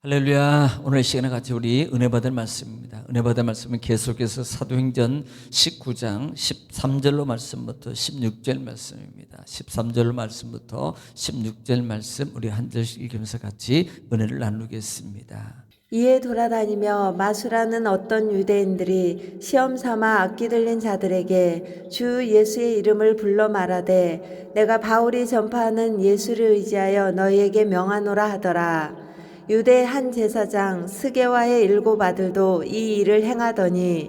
할렐루야. 오늘 시간에 같이 우리 은혜 받을 말씀입니다. 은혜 받을 말씀은 계속해서 사도행전 19장 13절로 말씀부터 16절 말씀입니다. 13절 말씀부터 16절 말씀 우리 한 절씩 읽으면서 같이 은혜를 나누겠습니다. 이에 돌아다니며 마수라는 어떤 유대인들이 시험 삼아 악기 들린 자들에게 주 예수의 이름을 불러 말하되 내가 바울이 전파하는 예수를 의지하여 너희에게 명하노라 하더라. 유대 한 제사장 스게와의 7 아들도 이 일을 행하더니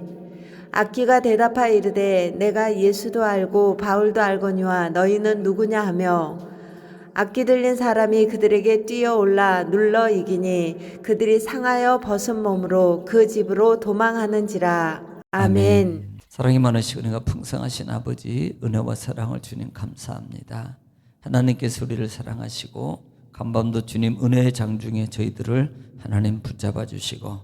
악기가 대답하여 이르되 내가 예수도 알고 바울도 알거니와 너희는 누구냐 하며 악기 들린 사람이 그들에게 뛰어올라 눌러 이기니 그들이 상하여 벗은 몸으로 그 집으로 도망하는지라. 아멘. 사랑이 많으시고 은혜가 풍성하신 아버지, 은혜와 사랑을 주님 감사합니다. 하나님께서 우리를 사랑하시고 간밤도 주님 은혜의 장중에 저희들을 하나님 붙잡아 주시고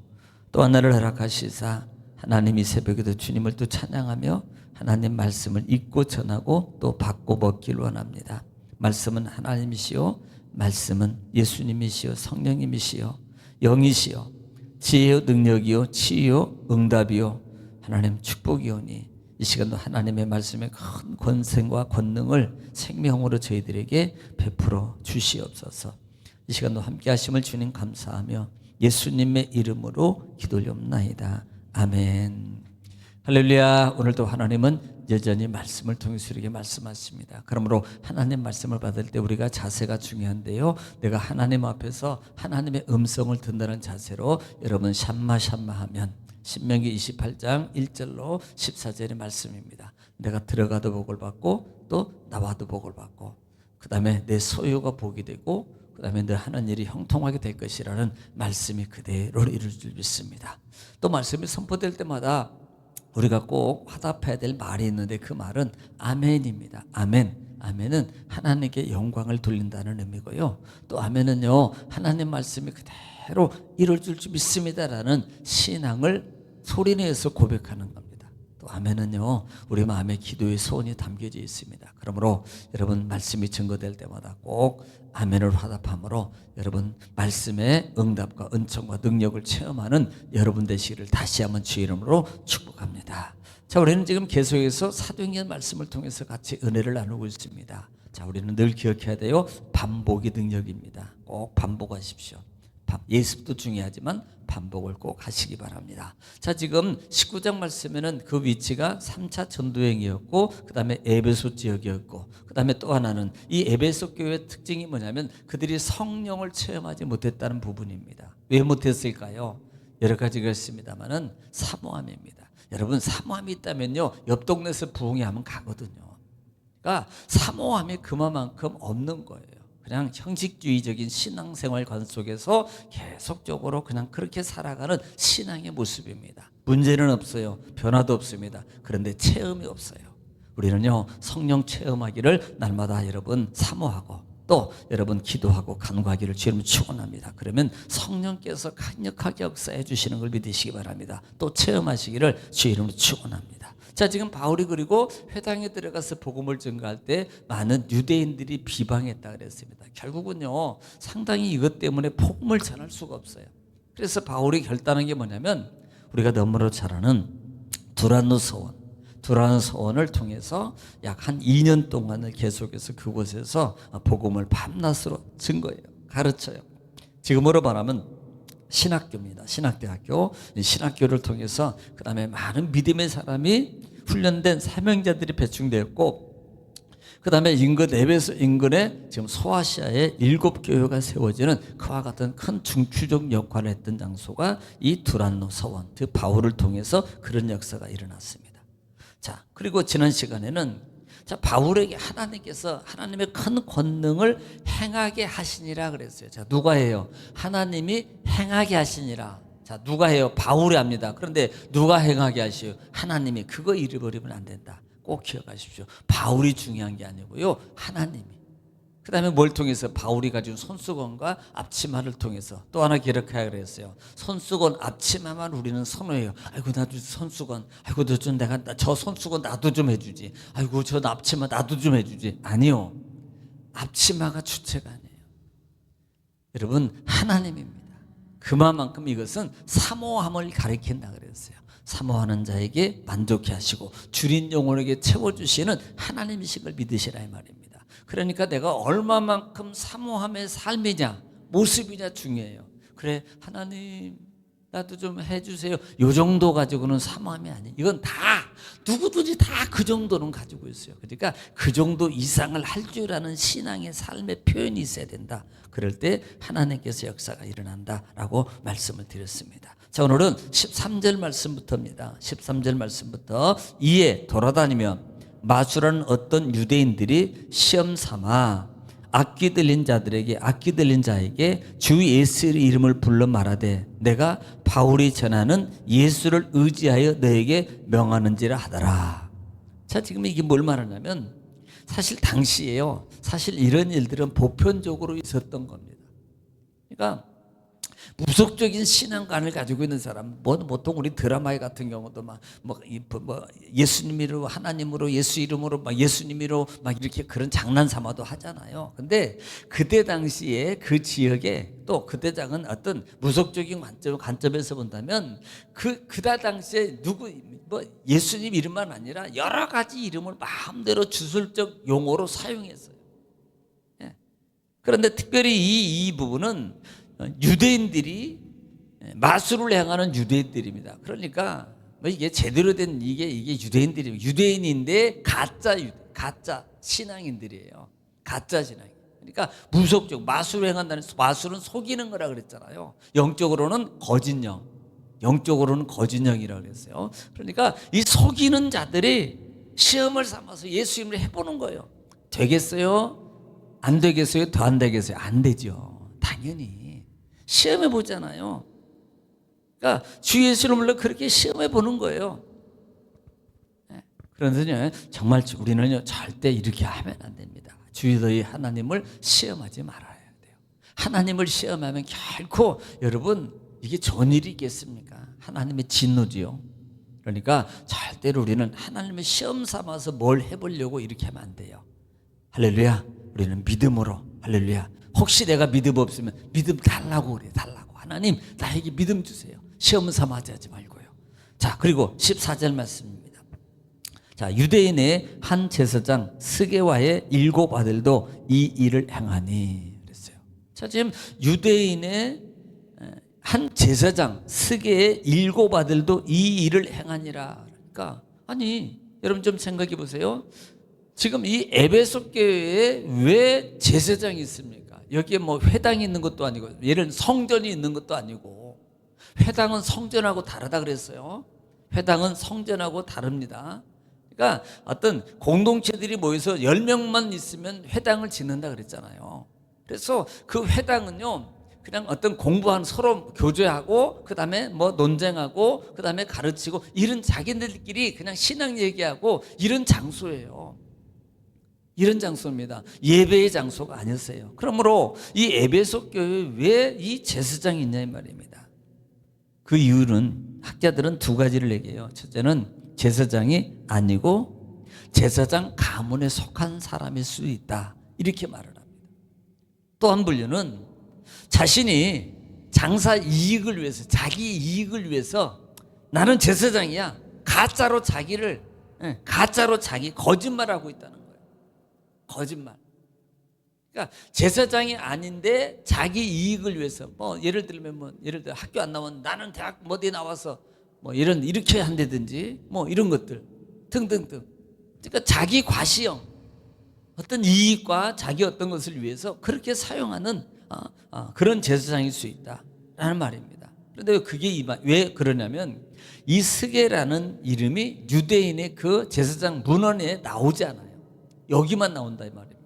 또 하나를 허락하시사 하나님이 새벽에도 주님을 또 찬양하며 하나님 말씀을 읽고 전하고 또 받고 먹기를 원합니다. 말씀은 하나님이시요, 말씀은 예수님이시요, 성령님이시요, 영이시요, 지혜요, 능력이요, 치유요, 응답이요, 하나님 축복이오니 이 시간도 하나님의 말씀의 큰 권세와 권능을 생명으로 저희들에게 베풀어 주시옵소서. 이 시간도 함께 하심을 주님 감사하며 예수님의 이름으로 기도올리옵나이다. 아멘. 할렐루야. 오늘도 하나님은 여전히 말씀을 통해서 우리에게 말씀하십니다. 그러므로 하나님 말씀을 받을 때 우리가 자세가 중요한데요, 내가 하나님 앞에서 하나님의 음성을 듣는다는 자세로 여러분 샴마 하면 신명기 28장 1절로 14절의 말씀입니다. 내가 들어가도 복을 받고 또 나와도 복을 받고 그 다음에 내 소유가 복이 되고 그 다음에 늘 하는 일이 형통하게 될 것이라는 말씀이 그대로 이룰 줄 믿습니다. 또 말씀이 선포될 때마다 우리가 꼭 화답해야 될 말이 있는데 그 말은 아멘입니다. 아멘. 아멘은 하나님께 영광을 돌린다는 의미고요. 또 아멘은요, 하나님 말씀이 그대로 이룰 줄 믿습니다라는 신앙을 소리내서 고백하는 겁니다. 또 아멘은요, 우리 마음의 기도의 소원이 담겨져 있습니다. 그러므로 여러분 말씀이 증거될 때마다 꼭 아멘을 화답함으로 여러분 말씀의 응답과 은총과 능력을 체험하는 여러분 되시기를 다시 한번 주의 이름으로 축복합니다. 자, 우리는 지금 계속해서 사도행전 말씀을 통해서 같이 은혜를 나누고 있습니다. 자, 우리는 늘 기억해야 돼요. 반복이 능력입니다. 꼭 반복하십시오. 예습도 중요하지만 반복을 꼭 하시기 바랍니다. 자, 지금 19장 말씀에는 그 위치가 3차 전도행이었고 그 다음에 에베소 지역이었고 그 다음에 또 하나는 이 에베소 교회의 특징이 뭐냐면 그들이 성령을 체험하지 못했다는 부분입니다. 왜 못했을까요? 여러 가지가 있습니다만은 사모함입니다. 여러분 사모함이 있다면요, 옆 동네에서 부흥회하면 가거든요. 그러니까 사모함이 그만큼 없는 거예요. 그냥 형식주의적인 신앙생활관 속에서 계속적으로 그냥 그렇게 살아가는 신앙의 모습입니다. 문제는 없어요. 변화도 없습니다. 그런데 체험이 없어요. 우리는요, 성령 체험하기를 날마다 여러분 사모하고 또 여러분 기도하고 간구하기를 주님 축원합니다. 그러면 성령께서 강력하게 역사해 주시는 걸 믿으시기 바랍니다. 또 체험하시기를 주의 이름으로 축원합니다. 자, 지금 바울이 그리고 회당에 들어가서 복음을 전가할 때 많은 유대인들이 비방했다 그랬습니다. 결국은요, 상당히 이것 때문에 복음을 전할 수가 없어요. 그래서 바울이 결단한 게 뭐냐면 우리가 너무나 잘 아는 두란노 서원을 통해서 약 한 2년 동안을 계속해서 그곳에서 복음을 밤낮으로 증거해요. 가르쳐요. 지금으로 말하면 신학교입니다. 신학대학교. 신학교를 통해서 그 다음에 많은 믿음의 사람이 훈련된 사명자들이 배충되었고 그 다음에 인근 에베소 인근에 지금 소아시아에 7 교회가 세워지는 그와 같은 큰 중추적 역할을 했던 장소가 이 두란노 서원, 그 바울을 통해서 그런 역사가 일어났습니다. 자, 그리고 지난 시간에는 자, 바울에게 하나님께서 하나님의 큰 권능을 행하게 하시니라 그랬어요. 자, 누가 해요? 하나님이 행하게 하시니라. 자, 누가 해요? 바울이 합니다. 그런데 누가 행하게 하시요? 하나님이. 그거 잃어버리면 안 된다. 꼭 기억하십시오. 바울이 중요한 게 아니고요, 하나님이. 그 다음에 뭘 통해서? 바울이 가진 손수건과 앞치마를 통해서 또 하나 기록하라 그랬어요. 손수건, 앞치마만 우리는 선호해요. 아이고 나도 손수건, 아이고 내가 저 손수건 나도 좀 해주지, 아이고 저 앞치마 나도 좀 해주지. 아니요, 앞치마가 주체가 아니에요. 여러분 하나님입니다. 그만큼 이것은 사모함을 가리킨다 그랬어요. 사모하는 자에게 만족해 하시고 줄인 영혼에게 채워주시는 하나님이신 걸 믿으시라 이 말입니다. 그러니까 내가 얼마만큼 사모함의 삶이냐 모습이냐 중요해요. 그래 하나님 나도 좀 해주세요. 요 정도 가지고는 사모함이 아니에요. 이건 다 누구든지 다 그 정도는 가지고 있어요. 그러니까 그 정도 이상을 할 줄 아는 신앙의 삶의 표현이 있어야 된다. 그럴 때 하나님께서 역사가 일어난다라고 말씀을 드렸습니다. 자, 오늘은 13절 말씀부터입니다. 13절 말씀부터 이에 돌아다니며 마술하는 어떤 유대인들이 시험 삼아 악기 들린 자에게 주 예수의 이름을 불러 말하되 내가 바울이 전하는 예수를 의지하여 너에게 명하는지라 하더라. 자, 지금 이게 뭘 말하냐면 사실 당시에요. 사실 이런 일들은 보편적으로 있었던 겁니다. 그러니까 무속적인 신앙관을 가지고 있는 사람, 보통 우리 드라마 같은 경우도 예수님으로 하나님으로 예수 이름으로 예수님으로 이렇게 그런 장난삼아도 하잖아요. 근데 그때 당시에 그 지역에 또 그때장은 어떤 무속적인 관점에서 본다면 그때 당시에 예수님 이름만 아니라 여러 가지 이름을 마음대로 주술적 용어로 사용했어요. 예. 그런데 특별히 이 부분은 유대인들이 마술을 행하는 유대인들입니다. 그러니까 이게 제대로 된 이게 유대인들이에요. 유대인인데 가짜 신앙인들이에요. 가짜 신앙. 그러니까 무속적 마술을 행한다는 마술은 속이는 거라 그랬잖아요. 영적으로는 거짓영이라고 그랬어요. 그러니까 이 속이는 자들이 시험을 삼아서 예수 이름을 해보는 거예요. 되겠어요? 안 되겠어요? 더 안 되겠어요? 안 되죠. 당연히. 시험해 보잖아요. 그러니까 주 예수를 물론 그렇게 시험해 보는 거예요. 그런데 정말 우리는 절대 이렇게 하면 안 됩니다. 주의 하나님을 시험하지 말아야 돼요. 하나님을 시험하면 결코 여러분 이게 좋은 일이 있겠습니까? 하나님의 진노지요. 그러니까 절대로 우리는 하나님의 시험 삼아서 뭘 해보려고 이렇게 하면 안 돼요. 할렐루야. 우리는 믿음으로 할렐루야. 혹시 내가 믿음 없으면 믿음 달라고 그래. 달라고. 하나님 나에게 믿음 주세요. 시험 삼아지 하지 말고요. 자, 그리고 14절 말씀입니다. 자, 유대인의 한 제사장 스게와의 7 아들도 이 일을 행하니 그랬어요. 자, 지금 유대인의 한 제사장 스게의 7 아들도 이 일을 행하니라. 그러니까 아니 여러분 좀 생각해 보세요. 지금 이 에베소 교회에 왜 제사장이 있습니까? 여기에 회당이 있는 것도 아니고 예를 성전이 있는 것도 아니고 회당은 성전하고 다르다 그랬어요. 회당은 성전하고 다릅니다. 그러니까 어떤 공동체들이 모여서 10명만 있으면 회당을 짓는다 그랬잖아요. 그래서 그 회당은요 그냥 어떤 공부한 서로 교제하고 그 다음에 논쟁하고 그 다음에 가르치고 이런 자기들끼리 그냥 신앙 얘기하고 이런 장소예요. 이런 장소입니다. 예배의 장소가 아니었어요. 그러므로 이 에베소 교회에 왜 이 제사장이 있냐 이 말입니다. 그 이유는 학자들은 2가지를 얘기해요. 첫째는 제사장이 아니고 제사장 가문에 속한 사람일 수 있다. 이렇게 말을 합니다. 또 한 분류는 자신이 장사 이익을 위해서 자기 이익을 위해서 나는 제사장이야. 가짜로 자기 거짓말하고 있다는 거예요. 거짓말. 그러니까 제사장이 아닌데 자기 이익을 위해서 예를 들면 예를 들어 학교 안 나오면 나는 대학 어디 나와서 이렇게 한다든지 이런 것들 등등등. 그러니까 자기 과시형 어떤 이익과 자기 어떤 것을 위해서 그렇게 사용하는 그런 제사장일 수 있다라는 말입니다. 그런데 왜 그러냐면 이 스게라는 이름이 유대인의 그 제사장 문헌에 나오지 않아요. 여기만 나온다 이 말입니다.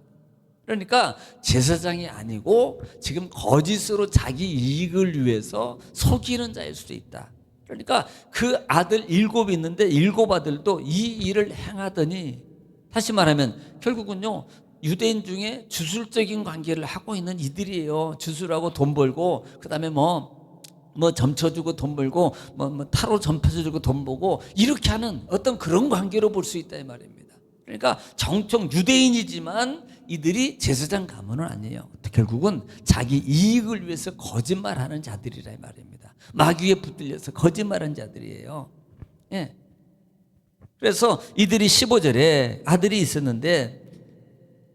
그러니까 제사장이 아니고 지금 거짓으로 자기 이익을 위해서 속이는 자일 수도 있다. 그러니까 그 아들 7 있는데 7 아들도 이 일을 행하더니 다시 말하면 결국은요 유대인 중에 주술적인 관계를 하고 있는 이들이에요. 주술하고 돈 벌고 그다음에 점쳐주고 돈 벌고 타로 점쳐주고 돈 벌고 이렇게 하는 어떤 그런 관계로 볼 수 있다 이 말입니다. 그러니까 정통 유대인이지만 이들이 제사장 가문은 아니에요. 결국은 자기 이익을 위해서 거짓말하는 자들이라 이 말입니다. 마귀에 붙들려서 거짓말하는 자들이에요. 예. 그래서 이들이 15절에 아들이 있었는데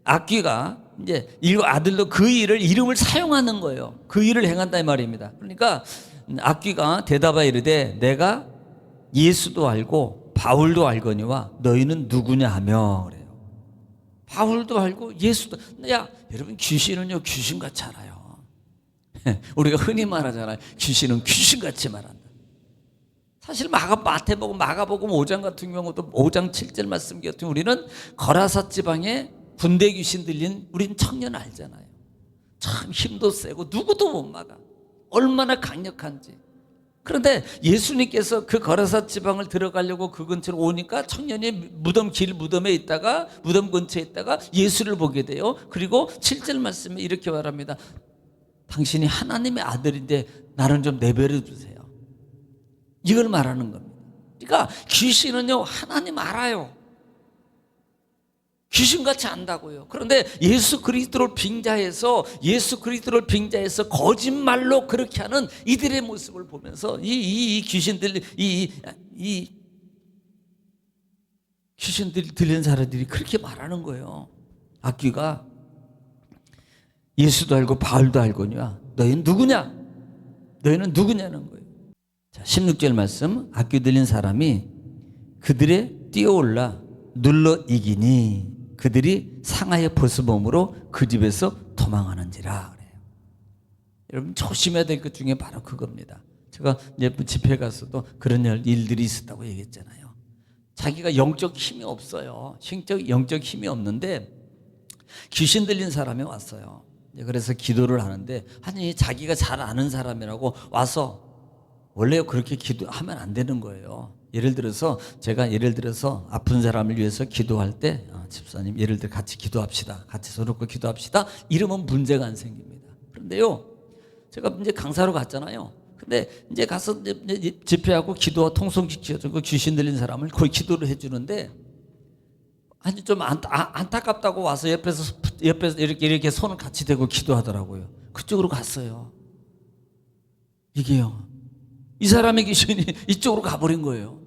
악귀가 이제 이 아들도 그 일을 이름을 사용하는 거예요. 그 일을 행한다 이 말입니다. 그러니까 악귀가 대답하여 이르되 내가 예수도 알고 바울도 알거니와 너희는 누구냐 하며 그래요. 바울도 알고 예수도. 야 여러분, 귀신은요 귀신같이 알아요. 우리가 흔히 말하잖아요. 귀신은 귀신같이 말한다. 사실 마태복음, 마가복음 5장 같은 경우도 5장 7절 말씀 같은 우리는 거라사 지방에 군대 귀신 들린 우린 청년 알잖아요. 참 힘도 세고 누구도 못 막아. 얼마나 강력한지. 그런데 예수님께서 그 거라사 지방을 들어가려고 그 근처로 오니까 청년이 무덤에 있다가 무덤 근처에 있다가 예수를 보게 돼요. 그리고 7절 말씀에 이렇게 말합니다. 당신이 하나님의 아들인데 나는 좀 내버려 두세요. 이걸 말하는 겁니다. 그러니까 귀신은요 하나님 알아요. 귀신같이 안다고요. 그런데 예수 그리스도를 빙자해서 거짓말로 그렇게 하는 이들의 모습을 보면서 이 귀신들 이 귀신들 들린 사람들이 그렇게 말하는 거예요. 악귀가 예수도 알고 바울도 알거니와 너희는 누구냐? 너희는 누구냐는 거예요. 자, 16절 말씀. 악귀 들린 사람이 그들의 뛰어올라 눌러 이기니 그들이 상하여 벗어봄으로 그 집에서 도망하는지라 그래요. 여러분 조심해야 될 것 중에 바로 그겁니다. 제가 이제 집회 가서도 그런 일들이 있었다고 얘기했잖아요. 자기가 영적 힘이 없어요. 영적 힘이 없는데 귀신 들린 사람이 왔어요. 그래서 기도를 하는데 아니 자기가 잘 아는 사람이라고 와서 원래 그렇게 기도하면 안 되는 거예요. 예를 들어서 제가 아픈 사람을 위해서 기도할 때 집사님 예를 들어 같이 기도합시다. 같이 손 놓고 기도합시다. 이러면 문제가 안 생깁니다. 그런데요. 제가 이제 강사로 갔잖아요. 근데 이제 가서 이제 집회하고 기도와 통성기도 귀신 들린 사람을 거의 기도를 해 주는데 아니 좀 안타깝다고 와서 옆에서 이렇게 손을 같이 대고 기도하더라고요. 그쪽으로 갔어요. 이게요. 이 사람의 귀신이 이쪽으로 가버린 거예요.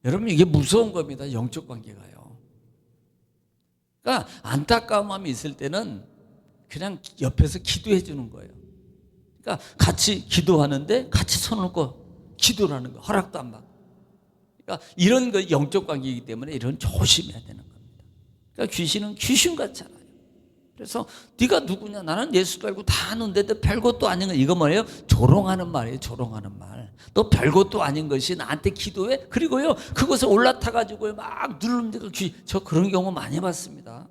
여러분 이게 무서운 겁니다. 영적 관계가요. 그러니까 안타까운 마음이 있을 때는 그냥 옆에서 기도해 주는 거예요. 그러니까 같이 기도하는데 같이 손을 놓고 기도를 하는 거예요. 허락도 안 받고. 그러니까 이런 거 영적 관계이기 때문에 이런 조심해야 되는 겁니다. 그러니까 귀신은 귀신같이 알아요. 그래서 네가 누구냐? 나는 예수도 알고 다 아는데 너 별것도 아닌 거. 이거 뭐예요? 조롱하는 말이에요. 조롱하는 말. 너 별것도 아닌 것이 나한테 기도해? 그리고요 그것에 올라타가지고 막 누르는데 저 그런 경우 많이 봤습니다.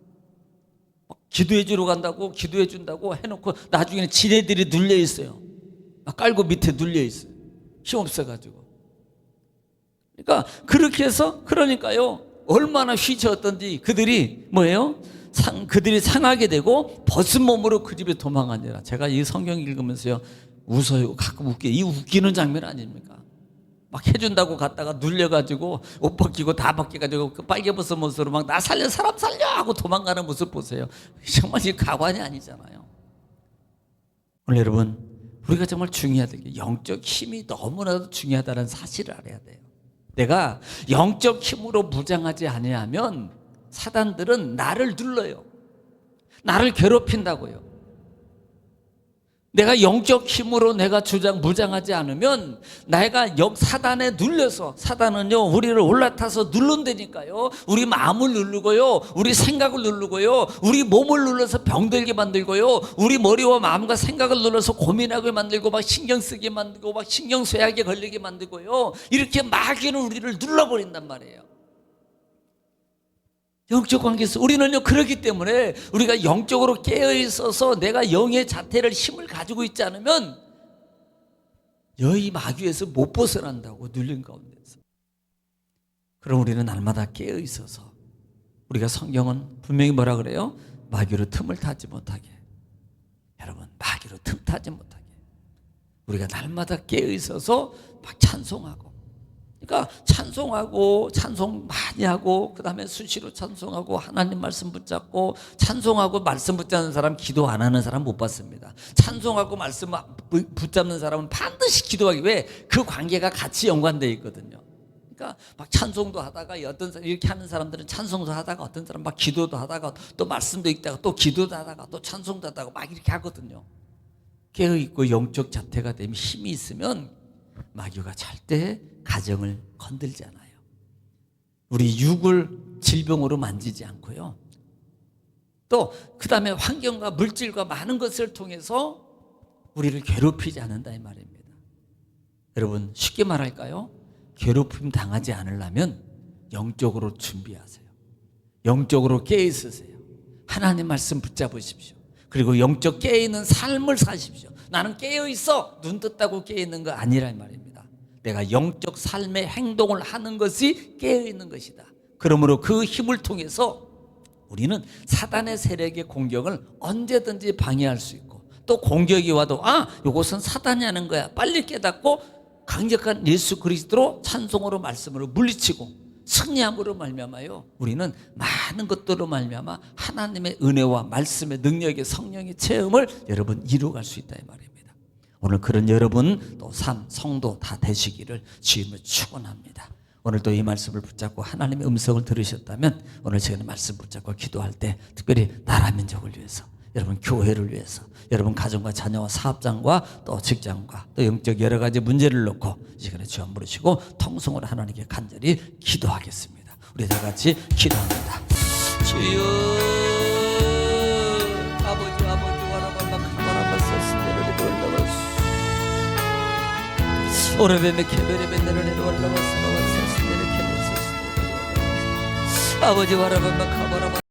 기도해 주러 간다고 기도해 준다고 해놓고 나중에는 지네들이 눌려 있어요. 막 깔고 밑에 눌려 있어요. 힘 없어가지고. 그러니까 그렇게 해서 그러니까요 얼마나 휘저었던지 그들이 뭐예요? 그들이 상하게 되고 벗은 몸으로 그 집에 도망하니라. 제가 이 성경 읽으면서요 웃어요. 가끔 이 웃기는 장면 아닙니까? 막 해준다고 갔다가 눌려가지고 옷 벗기고 다 벗겨가지고 그 빨개벗은 모습으로 막 나 살려 사람 살려 하고 도망가는 모습 보세요. 정말 이 가관이 아니잖아요. 오늘 여러분 우리가 정말 중요하다. 영적 힘이 너무나도 중요하다는 사실을 알아야 돼요. 내가 영적 힘으로 무장하지 아니하면 사단들은 나를 눌러요. 나를 괴롭힌다고요. 내가 영적 힘으로 내가 무장하지 않으면 내가 사단에 눌려서 사단은요 우리를 올라타서 누른다니까요. 우리 마음을 누르고요. 우리 생각을 누르고요. 우리 몸을 눌러서 병들게 만들고요. 우리 머리와 마음과 생각을 눌러서 고민하게 만들고 막 신경 쓰게 만들고 막 신경쇠약에 걸리게 만들고요. 이렇게 마귀는 우리를 눌러버린단 말이에요. 영적 관계에서 우리는요 그렇기 때문에 우리가 영적으로 깨어있어서 내가 영의 자태를 힘을 가지고 있지 않으면 여의 마귀에서 못 벗어난다고 눌린 가운데서. 그럼 우리는 날마다 깨어있어서 우리가 성경은 분명히 뭐라 그래요? 마귀로 틈을 타지 못하게. 여러분 마귀로 틈 타지 못하게 우리가 날마다 깨어있어서 막 찬송하고 그러니까 찬송하고 찬송 많이 하고 그다음에 수시로 찬송하고 하나님 말씀 붙잡고 찬송하고 말씀 붙잡는 사람 기도 안 하는 사람 못 봤습니다. 찬송하고 말씀 붙잡는 사람은 반드시 기도하기 왜 그 관계가 같이 연관되어 있거든요. 그러니까 막 찬송도 하다가 어떤 사람 이렇게 하는 사람들은 찬송도 하다가 어떤 사람 막 기도도 하다가 또 말씀도 읽다가 또 기도도 하다가 또 찬송도 하다가 막 이렇게 하거든요. 깨어 있고 영적 자태가 되면 힘이 있으면 마귀가 절대 가정을 건들지 않아요. 우리 육을 질병으로 만지지 않고요. 또 그 다음에 환경과 물질과 많은 것을 통해서 우리를 괴롭히지 않는다 이 말입니다. 여러분 쉽게 말할까요? 괴롭힘 당하지 않으려면 영적으로 준비하세요. 영적으로 깨어 있으세요. 하나님 말씀 붙잡으십시오. 그리고 영적 깨어 있는 삶을 사십시오. 나는 깨어 있어 눈 떴다고 깨어 있는 거 아니라 이 말입니다. 내가 영적 삶의 행동을 하는 것이 깨어 있는 것이다. 그러므로 그 힘을 통해서 우리는 사단의 세력의 공격을 언제든지 방해할 수 있고 또 공격이 와도 이것은 사단이 하는 거야 빨리 깨닫고 강력한 예수 그리스도로 찬송으로 말씀으로 물리치고 승리함으로 말미암아요. 우리는 많은 것들로 말미암아 하나님의 은혜와 말씀의 능력의 성령의 체험을 여러분 이루어갈 수 있다 이 말입니다. 오늘 그런 여러분 또 성도 다 되시기를 주님을 축원합니다. 오늘 또 이 말씀을 붙잡고 하나님의 음성을 들으셨다면 오늘 시간에 말씀 붙잡고 기도할 때 특별히 나라 민족을 위해서 여러분 교회를 위해서 여러분 가정과 자녀와 사업장과 또 직장과 또 영적 여러 가지 문제를 놓고 이 시간에 주 안 부르시고 통성으로 하나님께 간절히 기도하겠습니다. 우리 다 같이 기도합니다. 주여 아버지 와라밤마 카바라바 사스네르 돌라바스 오레베메 케베레베 네르네 돌라바스 사스네르 케베 사스네르 아버지 와라밤마 카바라바